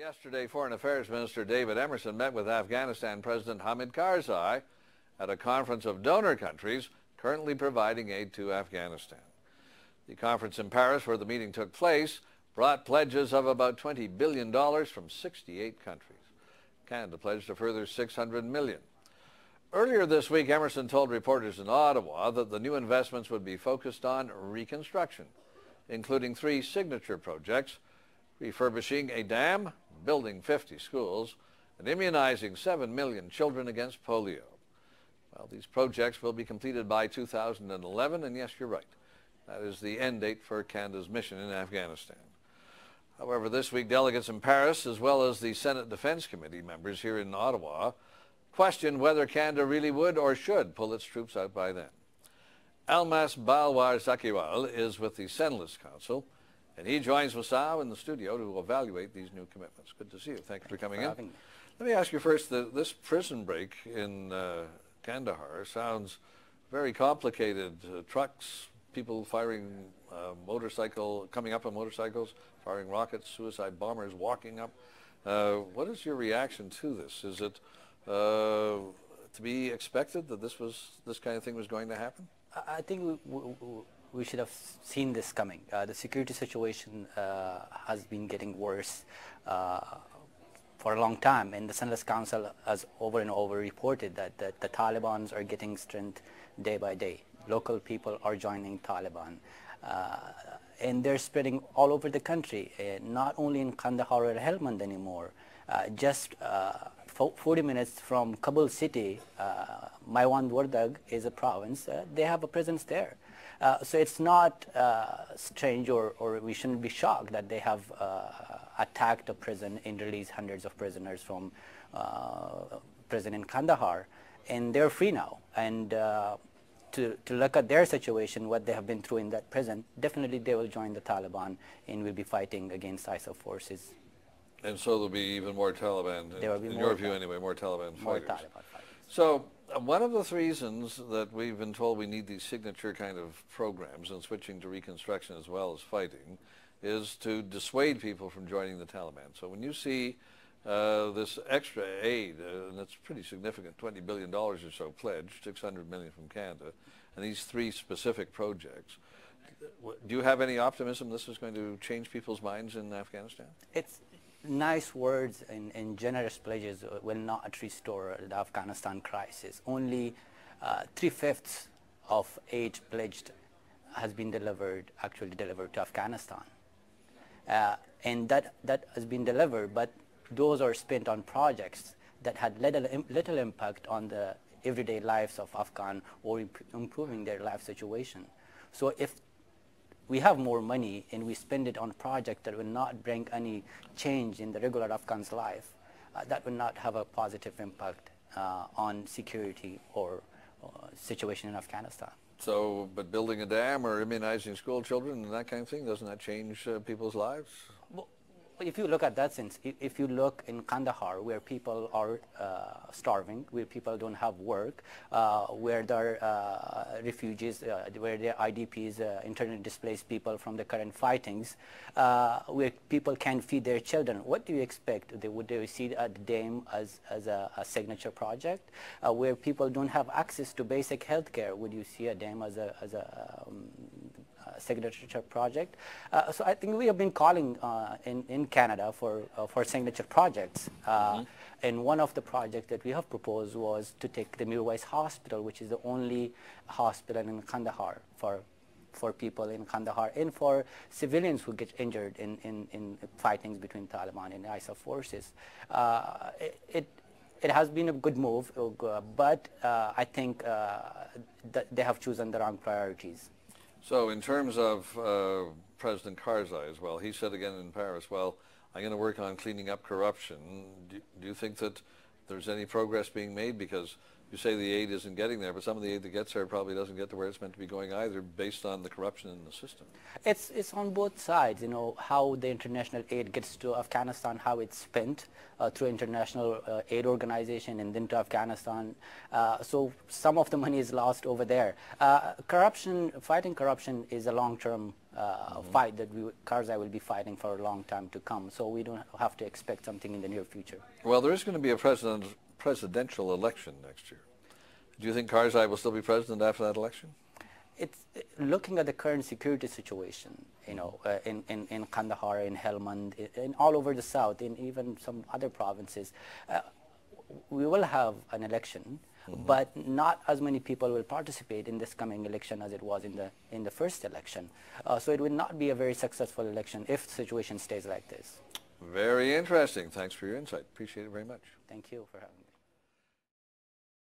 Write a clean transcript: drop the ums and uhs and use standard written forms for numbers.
Yesterday, Foreign Affairs Minister David Emerson met with Afghanistan President Hamid Karzai at a conference of donor countries currently providing aid to Afghanistan. The conference in Paris, where the meeting took place, brought pledges of about $20 billion from 68 countries. Canada pledged a further $600 million. Earlier this week, Emerson told reporters in Ottawa that the new investments would be focused on reconstruction, including 3 signature projects: refurbishing a dam, building 50 schools, and immunizing 7 million children against polio. Well, these projects will be completed by 2011, and yes, you're right. That is the end date for Canada's mission in Afghanistan. However, this week, delegates in Paris, as well as the Senate Defense Committee members here in Ottawa, questioned whether Canada really would or should pull its troops out by then. Almas Bawar is with the Senalist Council, and he joins Masao in the studio to evaluate these new commitments. Good to see you. Thanks for coming in. Let me ask you first, this prison break in Kandahar sounds very complicated. Trucks, people firing coming up on motorcycles, firing rockets, suicide bombers walking up. What is your reaction to this? Is it to be expected that this kind of thing was going to happen? I think we should have seen this coming. The security situation has been getting worse for a long time, and the Senalist Council has over and over reported that the Taliban are getting strength day by day. Local people are joining Taliban, and they're spreading all over the country, not only in Kandahar or Helmand anymore. Just 40 minutes from Kabul city, Maiwand Wardag is a province. They have a presence there. So it's not strange, or we shouldn't be shocked that they have attacked a prison and released hundreds of prisoners from prison in Kandahar, and they're free now. And to look at their situation, what they have been through in that prison, definitely they will join the Taliban and will be fighting against ISAF forces. And so there'll be even more Taliban, in your view anyway, more Taliban fighters. More Taliban fighters. So one of the reasons that we've been told we need these signature kind of programs and switching to reconstruction as well as fighting is to dissuade people from joining the Taliban. So when you see this extra aid, and it's pretty significant, $20 billion or so pledged, $600 million from Canada, and these 3 specific projects, do you have any optimism this is going to change people's minds in Afghanistan? It's nice words and generous pledges will not restore the Afghanistan crisis. Only 3/5 of aid pledged has been actually delivered to Afghanistan. And that has been delivered, but those are spent on projects that had little impact on the everyday lives of Afghan or improving their life situation. So if we have more money and we spend it on a project that will not bring any change in the regular Afghan's life, that will not have a positive impact on security or situation in Afghanistan. So, but building a dam or immunizing school children and that kind of thing, doesn't that change people's lives? Well, if you look at that sense, if you look in Kandahar, where people are starving, where people don't have work, where there are refugees, where there are IDPs, internally displaced people from the current fightings, where people can't feed their children, what do you expect? Would they see a dam as a signature project? Where people don't have access to basic health care, would you see a dam as a signature project? So I think we have been calling in Canada for signature projects. And one of the projects that we have proposed was to take the Mirwais Hospital, which is the only hospital in Kandahar for people in Kandahar and for civilians who get injured in fightings between Taliban and ISAF forces. It has been a good move, but I think that they have chosen the wrong priorities. So in terms of President Karzai as well, he said again in Paris, well, I'm going to work on cleaning up corruption. Do you think that there's any progress being made? Because you say the aid isn't getting there, but some of the aid that gets there probably doesn't get to where it's meant to be going either, based on the corruption in the system. It's on both sides, you know, how the international aid gets to Afghanistan, how it's spent through international aid organization and then to Afghanistan. So some of the money is lost over there. Fighting corruption is a long-term fight that Karzai will be fighting for a long time to come. So we don't have to expect something in the near future. Well, there is going to be a presidential election next year. Do you think Karzai will still be president after that election? It's looking at the current security situation, you know, in Kandahar, in Helmand, in all over the south, in even some other provinces. We will have an election, but not as many people will participate in this coming election as it was in the first election. So it will not be a very successful election if the situation stays like this. Very interesting. Thanks for your insight. Appreciate it very much. Thank you for having me.